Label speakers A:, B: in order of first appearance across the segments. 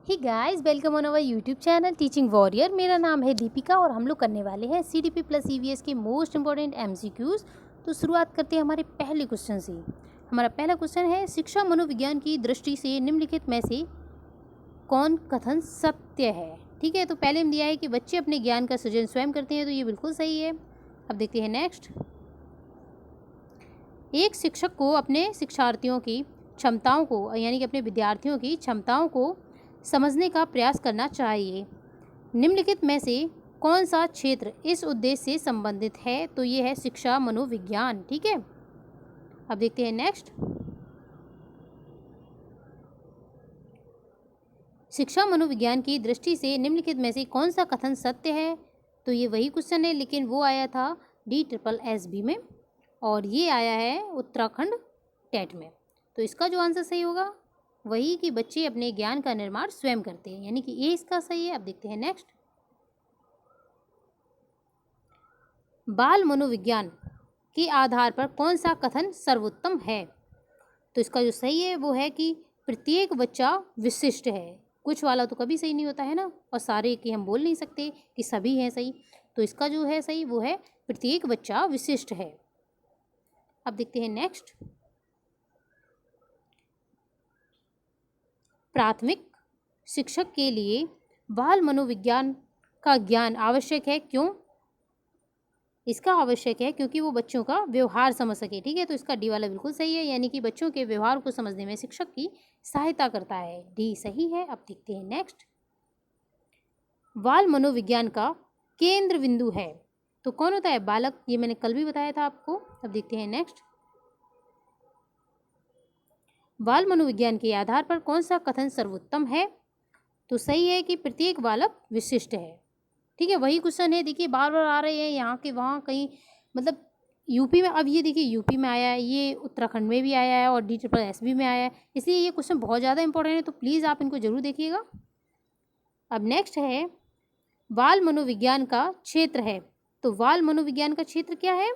A: Hey guys, welcome on our YouTube channel teaching warrior. मेरा नाम है दीपिका और हम लोग करने वाले हैं CDP प्लस EVS के मोस्ट इंपॉर्टेंट MCQs। तो शुरुआत करते हैं हमारे पहले क्वेश्चन से। हमारा पहला क्वेश्चन है, शिक्षा मनोविज्ञान की दृष्टि से निम्नलिखित में से कौन कथन सत्य है। ठीक है, तो पहले हम दिया है कि बच्चे अपने ज्ञान का सृजन स्वयं करते हैं, तो ये बिल्कुल सही है। अब देखते हैं नेक्स्ट। एक शिक्षक को अपने शिक्षार्थियों की क्षमताओं को यानी कि अपने विद्यार्थियों की क्षमताओं को समझने का प्रयास करना चाहिए। निम्नलिखित में से कौन सा क्षेत्र इस उद्देश्य से संबंधित है, तो ये है शिक्षा मनोविज्ञान। ठीक है, अब देखते हैं नेक्स्ट। शिक्षा मनोविज्ञान की दृष्टि से निम्नलिखित में से कौन सा कथन सत्य है, तो ये वही क्वेश्चन है, लेकिन वो आया था DSSB में और ये आया है उत्तराखंड टेट में। तो इसका जो आंसर सही होगा वही कि बच्चे अपने ज्ञान का निर्माण स्वयं करते हैं, यानी कि ये इसका सही है। अब देखते हैं नेक्स्ट। बाल मनोविज्ञान के आधार पर कौन सा कथन सर्वोत्तम है, तो इसका जो सही है वो है कि प्रत्येक बच्चा विशिष्ट है। कुछ वाला तो कभी सही नहीं होता है ना, और सारे की हम बोल नहीं सकते कि सभी हैं सही। तो इसका जो है सही वो है प्रत्येक बच्चा विशिष्ट है। अब देखते हैं नेक्स्ट। प्राथमिक शिक्षक के लिए बाल मनोविज्ञान का ज्ञान आवश्यक है, क्यों? इसका आवश्यक है क्योंकि वो बच्चों का व्यवहार समझ सके। ठीक है, तो इसका डी वाला बिल्कुल सही है, यानी कि बच्चों के व्यवहार को समझने में शिक्षक की सहायता करता है। डी सही है। अब देखते हैं नेक्स्ट। बाल मनोविज्ञान का केंद्र बिंदु है, तो कौन होता है? बालक। ये मैंने कल भी बताया था आपको। अब देखते हैं नेक्स्ट। बाल मनोविज्ञान के आधार पर कौन सा कथन सर्वोत्तम है, तो सही है कि प्रत्येक बालक विशिष्ट है। ठीक है, वही क्वेश्चन है, देखिए बार बार आ रहे हैं यहाँ के वहाँ कहीं, मतलब यूपी में। अब ये देखिए यूपी में आया है, ये उत्तराखंड में भी आया है और DSSB में आया है, इसलिए ये क्वेश्चन बहुत ज़्यादा इंपॉर्टेंट है, तो प्लीज़ आप इनको जरूर देखिएगा। अब नेक्स्ट है, बाल मनोविज्ञान का क्षेत्र है, तो बाल मनोविज्ञान का क्षेत्र क्या है?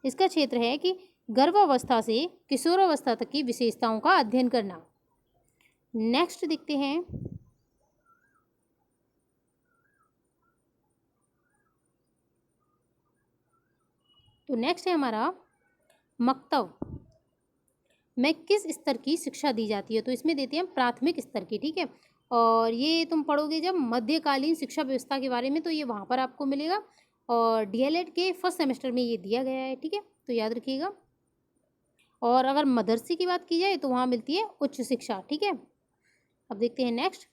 A: इसका क्षेत्र है कि गर्भावस्था से किशोरावस्था तक की विशेषताओं का अध्ययन करना। नेक्स्ट देखते हैं। तो नेक्स्ट है हमारा, मकतब में किस स्तर की शिक्षा दी जाती है, तो इसमें देते हैं प्राथमिक स्तर की। ठीक है, और ये तुम पढ़ोगे जब मध्यकालीन शिक्षा व्यवस्था के बारे में, तो ये वहाँ पर आपको मिलेगा, और DLED के फर्स्ट सेमेस्टर में ये दिया गया है। ठीक है, तो याद रखिएगा। और अगर मदरसे की बात की जाए तो वहाँ मिलती है उच्च शिक्षा। ठीक है, अब देखते हैं नेक्स्ट।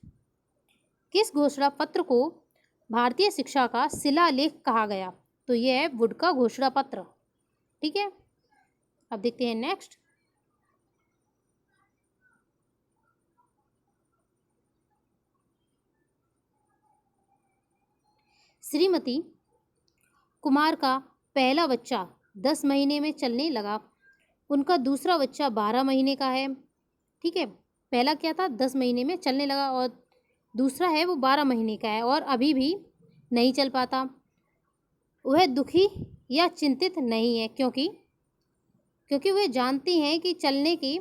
A: किस घोषणा पत्र को भारतीय शिक्षा का शिलालेख कहा गया, तो ये है वुड का घोषणा पत्र। ठीक है, अब देखते हैं नेक्स्ट। श्रीमती कुमार का पहला बच्चा 10 महीने में चलने लगा, उनका दूसरा बच्चा 12 महीने का है। ठीक है, पहला क्या था? 10 महीने में चलने लगा, और दूसरा है वो 12 महीने का है और अभी भी नहीं चल पाता। वह दुखी या चिंतित नहीं है, क्योंकि वे जानती हैं कि चलने के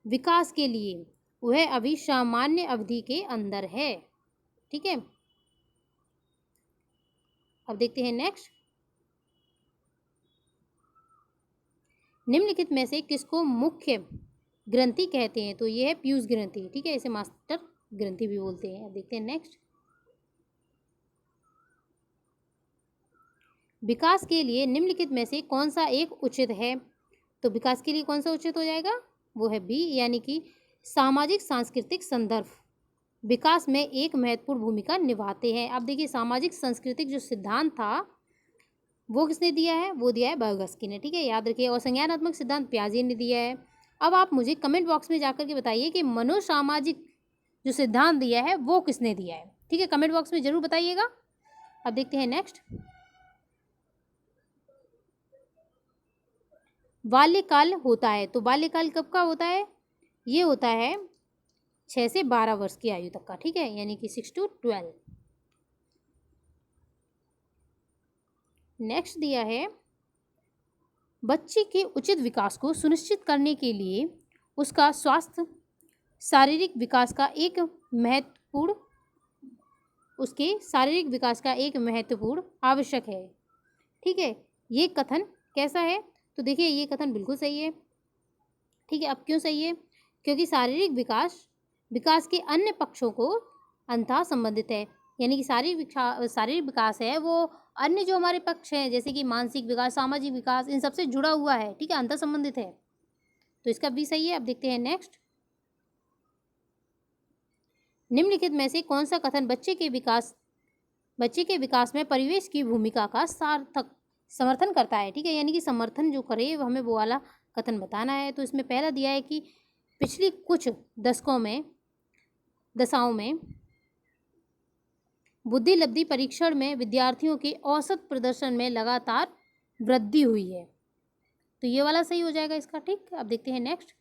A: विकास के लिए वह अभी सामान्य अवधि के अंदर है। ठीक है, अब देखते हैं नेक्स्ट। निम्नलिखित में से किसको मुख्य ग्रंथि कहते हैं, तो ये है पीयूष ग्रंथि। ठीक है, इसे मास्टर ग्रंथि भी बोलते हैं। अब देखते हैं नेक्स्ट। विकास के लिए निम्नलिखित में से कौन सा एक उचित है, तो विकास के लिए कौन सा उचित हो जाएगा? वो है बी, यानी कि सामाजिक सांस्कृतिक संदर्भ विकास में एक महत्वपूर्ण भूमिका निभाते हैं। अब देखिए, सामाजिक सांस्कृतिक जो सिद्धांत था वो किसने दिया है? वो दिया है vygotsky ने। ठीक है, याद रखिए। और संज्ञानात्मक सिद्धांत पियाजे ने दिया है। अब आप मुझे कमेंट बॉक्स में जाकर के बताइए कि मनोसामाजिक जो सिद्धांत दिया है वो किसने दिया है। ठीक है, कमेंट बॉक्स में जरूर बताइएगा। अब देखते हैं नेक्स्ट। बाल्यकाल होता है, तो बाल्यकाल कब का होता है? ये होता है 6 से 12 वर्ष की आयु तक का। ठीक है, यानी कि 6 to 12। नेक्स्ट दिया है, बच्चे के उचित विकास को सुनिश्चित करने के लिए उसका स्वास्थ्य शारीरिक विकास का एक महत्वपूर्ण उसके शारीरिक विकास का एक महत्वपूर्ण आवश्यक है। ठीक है, ये कथन कैसा है? तो देखिए ये कथन बिल्कुल सही है। ठीक है, अब क्यों सही है? क्योंकि शारीरिक विकास विकास के अन्य पक्षों को अंतः संबंधित है। यानी कि शारीरिक विकास है वो अन्य जो हमारे पक्ष हैं, जैसे कि मानसिक विकास, सामाजिक विकास, इन सबसे जुड़ा हुआ है। ठीक है, अंतः संबंधित है, तो इसका भी सही है। अब देखते हैं नेक्स्ट। निम्नलिखित में से कौन सा कथन बच्चे के विकास में परिवेश की भूमिका का सार्थक समर्थन करता है? ठीक है, यानी कि समर्थन जो करे हमें वो वाला कथन बताना है। तो इसमें पहला दिया है कि पिछली कुछ दशाओं में बुद्धि लब्धि परीक्षण में विद्यार्थियों के औसत प्रदर्शन में लगातार वृद्धि हुई है, तो ये वाला सही हो जाएगा इसका। ठीक, अब देखते हैं नेक्स्ट।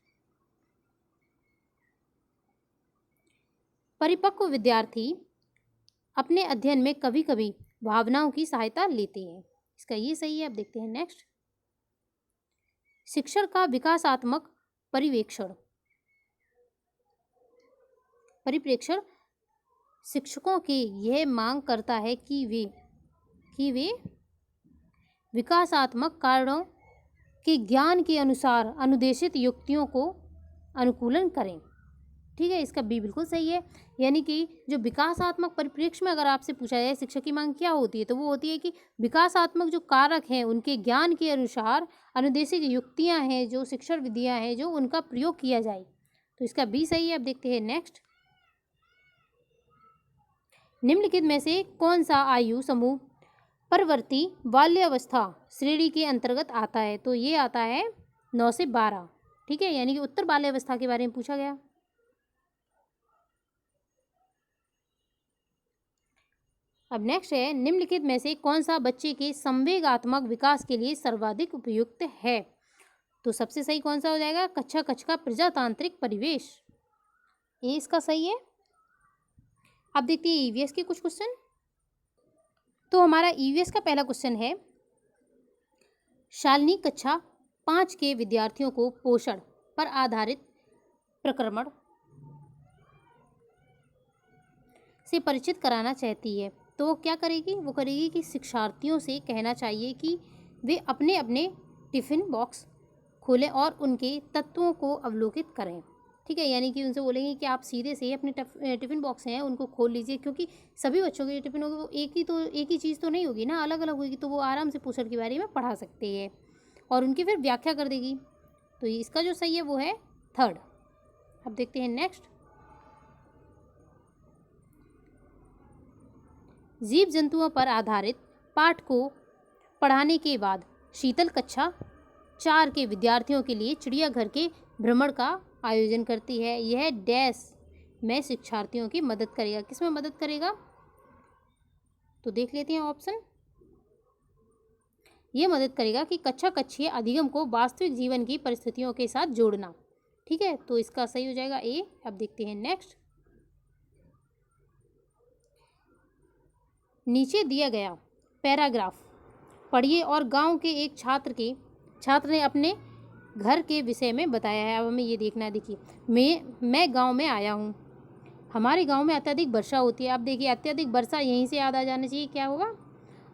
A: परिपक्व विद्यार्थी अपने अध्ययन में कभी कभी भावनाओं की सहायता लेते हैं, इसका ये सही है। अब देखते हैं नेक्स्ट। शिक्षण का विकासात्मक परिप्रेक्षण शिक्षकों की यह मांग करता है कि वे विकासात्मक कारणों के ज्ञान के अनुसार अनुदेशित युक्तियों को अनुकूलन करें। ठीक है, इसका बी बिल्कुल सही है। यानी कि जो विकासात्मक परिप्रेक्ष्य में अगर आपसे पूछा जाए शिक्षक की मांग क्या होती है, तो वो होती है कि विकासात्मक जो कारक हैं उनके ज्ञान के अनुसार अनुदेशित युक्तियां हैं, जो शिक्षण विधियां हैं, जो उनका प्रयोग किया जाए, तो इसका बी सही है। अब देखते हैं नेक्स्ट। निम्नलिखित में से कौन सा आयु समूह परवर्ती बाल्यावस्था श्रेणी के अंतर्गत आता है? तो ये आता है 9 से 12। ठीक है, यानी कि उत्तर बाल्यावस्था के बारे में पूछा गया। अब नेक्स्ट है, निम्नलिखित में से कौन सा बच्चे के संवेगात्मक विकास के लिए सर्वाधिक उपयुक्त है? तो सबसे सही कौन सा हो जाएगा? कक्षा का प्रजातांत्रिक परिवेश, ये इसका सही है। अब देखते हैं ईवीएस के कुछ क्वेश्चन। तो हमारा ईवीएस का पहला क्वेश्चन है, शालिनी कक्षा 5 के विद्यार्थियों को पोषण पर आधारित प्रक्रमण से परिचित कराना चाहती है, तो वो क्या करेगी? वो करेगी कि शिक्षार्थियों से कहना चाहिए कि वे अपने अपने टिफ़िन बॉक्स खोलें और उनके तत्वों को अवलोकित करें। ठीक है, यानी कि उनसे बोलेंगे कि आप सीधे से अपने टिफ़िन बॉक्स हैं उनको खोल लीजिए, क्योंकि सभी बच्चों के टिफ़िन होगी, वो एक ही चीज़ तो नहीं होगी ना, अलग अलग होगी, तो वो आराम से पोषण के बारे में पढ़ा सकते हैं और उनकी फिर व्याख्या कर देगी। तो इसका जो सही है वो है थर्ड। अब देखते हैं नेक्स्ट। जीव जंतुओं पर आधारित पाठ को पढ़ाने के बाद शीतल कक्षा 4 के विद्यार्थियों के लिए चिड़ियाघर के भ्रमण का आयोजन करती है। यह डैश में शिक्षार्थियों की मदद करेगा। किसमें मदद करेगा? तो देख लेते हैं ऑप्शन। ये मदद करेगा कि कक्षा कक्षीय अधिगम को वास्तविक जीवन की परिस्थितियों के साथ जोड़ना। ठीक है, तो इसका सही हो जाएगा ए। अब देखते हैं नेक्स्ट। नीचे दिया गया पैराग्राफ पढ़िए और गांव के एक छात्र ने अपने घर के विषय में बताया है। अब हमें ये देखना है। देखिए, मैं गांव में आया हूँ, हमारे गांव में अत्यधिक वर्षा होती है। अब देखिए, अत्यधिक वर्षा यहीं से याद आ जाना चाहिए, क्या होगा?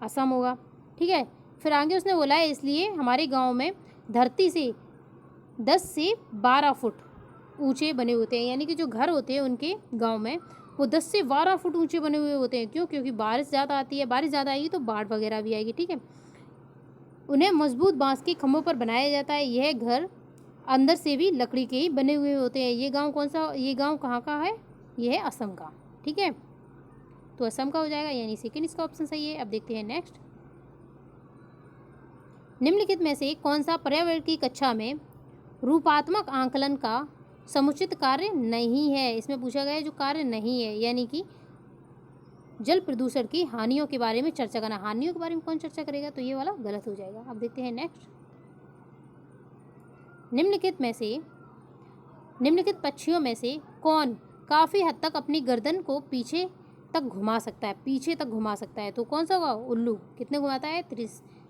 A: असम होगा। ठीक है, फिर आगे उसने बोला है इसलिए हमारे गांव में धरती से 10 से 12 फुट ऊंचे बने होते हैं। यानी कि जो घर होते हैं उनके गांव में वो 10 से 12 फुट ऊंचे बने हुए होते हैं। क्यों? क्योंकि बारिश ज़्यादा आती है, बारिश ज़्यादा आएगी तो बाढ़ वगैरह भी आएगी। ठीक है, उन्हें मजबूत बांस के खंभों पर बनाया जाता है। यह घर अंदर से भी लकड़ी के ही बने हुए होते हैं। ये गांव कौन सा? ये गांव कहाँ का है? ये है असम का। ठीक है, तो असम का हो जाएगा, यानी सेकंड इसका ऑप्शन सही है। अब देखते हैं नेक्स्ट। निम्नलिखित में से कौन सा पर्यावरण की कक्षा में रूपात्मक आंकलन का समुचित कार्य नहीं है? इसमें पूछा गया है जो कार्य नहीं है, यानी कि जल प्रदूषण की हानियों के बारे में चर्चा करना। हानियों के बारे में कौन चर्चा करेगा? तो ये वाला गलत हो जाएगा। अब देखते हैं नेक्स्ट। निम्नलिखित पक्षियों में से कौन काफ़ी हद तक अपनी गर्दन को पीछे तक घुमा सकता है? तो कौन सा होगा? उल्लू। कितने घुमाता है?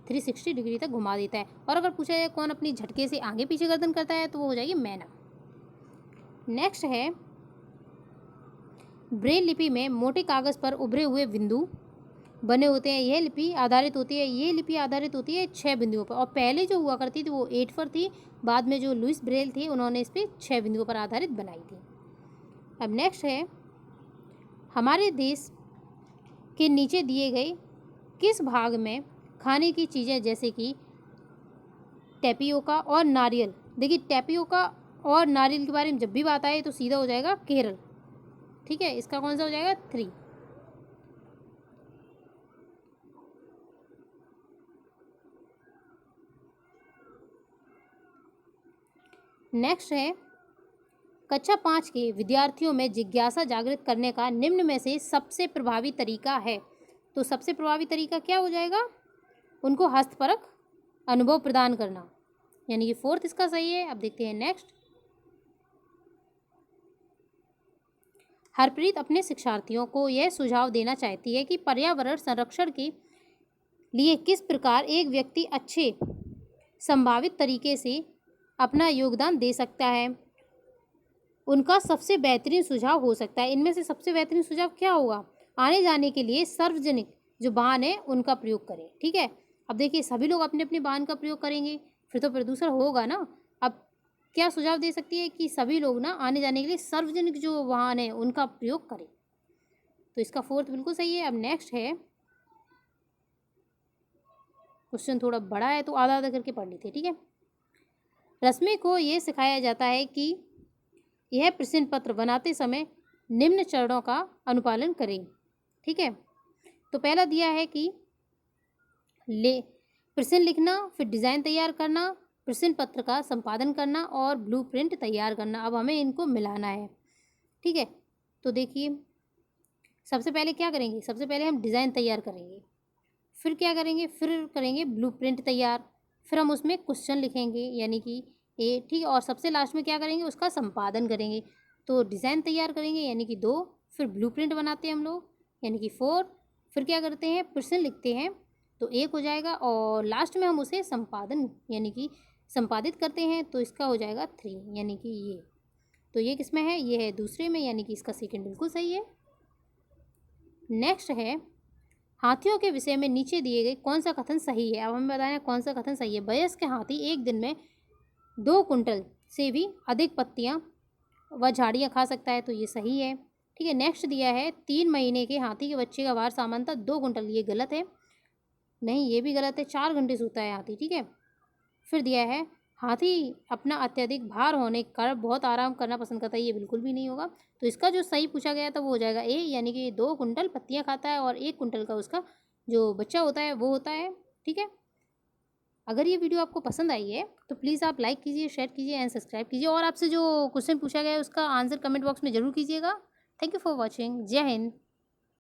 A: 360 डिग्री तक घुमा देता है। और अगर पूछा जाए कौन अपनी झटके से आगे पीछे गर्दन करता है, तो वो हो जाएगी मैना। नेक्स्ट है ब्रेल लिपि में मोटे कागज़ पर उभरे हुए बिंदु बने होते हैं। यह लिपि आधारित होती है, ये लिपि आधारित होती है 6 बिंदुओं पर, और पहले जो हुआ करती थी वो 8 पर थी। बाद में जो लुइस ब्रेल थे उन्होंने इस पर 6 बिंदुओं पर आधारित बनाई थी। अब नेक्स्ट है हमारे देश के नीचे दिए गए किस भाग में खाने की चीज़ें जैसे कि टैपियोका और नारियल। देखिए टैपियोका और नारियल के बारे में जब भी बात आए तो सीधा हो जाएगा केरल। ठीक है, इसका कौन सा हो जाएगा 3। नेक्स्ट है कक्षा 5 के विद्यार्थियों में जिज्ञासा जागृत करने का निम्न में से सबसे प्रभावी तरीका है। तो सबसे प्रभावी तरीका क्या हो जाएगा, उनको हस्तपरक अनुभव प्रदान करना, यानी कि 4th इसका सही है। अब देखते हैं नेक्स्ट। हरप्रीत अपने शिक्षार्थियों को यह सुझाव देना चाहती है कि पर्यावरण संरक्षण के लिए किस प्रकार एक व्यक्ति अच्छे संभावित तरीके से अपना योगदान दे सकता है। उनका सबसे बेहतरीन सुझाव हो सकता है, इनमें से सबसे बेहतरीन सुझाव क्या होगा, आने जाने के लिए सार्वजनिक जो वाहन है उनका प्रयोग करें। ठीक है, अब देखिए सभी लोग अपने अपने वाहन का प्रयोग करेंगे फिर तो प्रदूषण होगा ना। अब क्या सुझाव दे सकती है कि सभी लोग ना आने जाने के लिए सार्वजनिक जो वाहन है उनका प्रयोग करें। तो इसका 4th बिल्कुल सही है। अब नेक्स्ट है, क्वेश्चन थोड़ा बड़ा है तो आधा आधा करके पढ़ लीजिए। ठीक है, रश्मि को ये सिखाया जाता है कि यह प्रश्न पत्र बनाते समय निम्न चरणों का अनुपालन करें। ठीक है, तो पहला दिया है कि प्रश्न लिखना, फिर डिज़ाइन तैयार करना, प्रश्न पत्र का संपादन करना और ब्लूप्रिंट तैयार करना। अब हमें इनको मिलाना है। ठीक है, तो देखिए सबसे पहले क्या करेंगे, सबसे पहले हम डिज़ाइन तैयार करेंगे, फिर क्या करेंगे, फिर करेंगे ब्लूप्रिंट तैयार, फिर हम उसमें क्वेश्चन लिखेंगे यानी कि ए। ठीक है, और सबसे लास्ट में क्या करेंगे, उसका संपादन करेंगे। तो डिज़ाइन तैयार करेंगे यानी कि 2, फिर ब्लूप्रिंट बनाते हैं हम लोग यानी कि 4, फिर क्या करते हैं प्रश्न लिखते हैं तो 1 हो जाएगा, और लास्ट में हम उसे संपादन यानी कि संपादित करते हैं तो इसका हो जाएगा 3 यानी कि ये। तो ये किस में है, ये है दूसरे में, यानी कि इसका सेकंड बिल्कुल सही है। नेक्स्ट है हाथियों के विषय में नीचे दिए गए कौन सा कथन सही है। अब हमें बताना है कौन सा कथन सही है। वयस्क हाथी एक दिन में 2 कुंटल से भी अधिक पत्तियां व झाड़ियाँ खा सकता है, तो ये सही है। ठीक है, नेक्स्ट दिया है 3 महीने के हाथी के बच्चे का भार सामान्यतः 2 कुंटल, ये गलत है, नहीं ये भी गलत है, 4 घंटे सोता है हाथी। ठीक है, फिर दिया है हाथी अपना अत्यधिक भार होने के कारण बहुत आराम करना पसंद करता है, ये बिल्कुल भी नहीं होगा। तो इसका जो सही पूछा गया था वो हो जाएगा ए, यानी कि 2 कुंटल पत्तियाँ खाता है और 1 कुंटल का उसका जो बच्चा होता है वो होता है। ठीक है, अगर ये वीडियो आपको पसंद आई है तो प्लीज़ आप लाइक कीजिए, शेयर कीजिए एंड सब्सक्राइब कीजिए, और आपसे जो क्वेश्चन पूछा गया है उसका आंसर कमेंट बॉक्स में ज़रूर कीजिएगा। Thank you for watching. जय हिंद।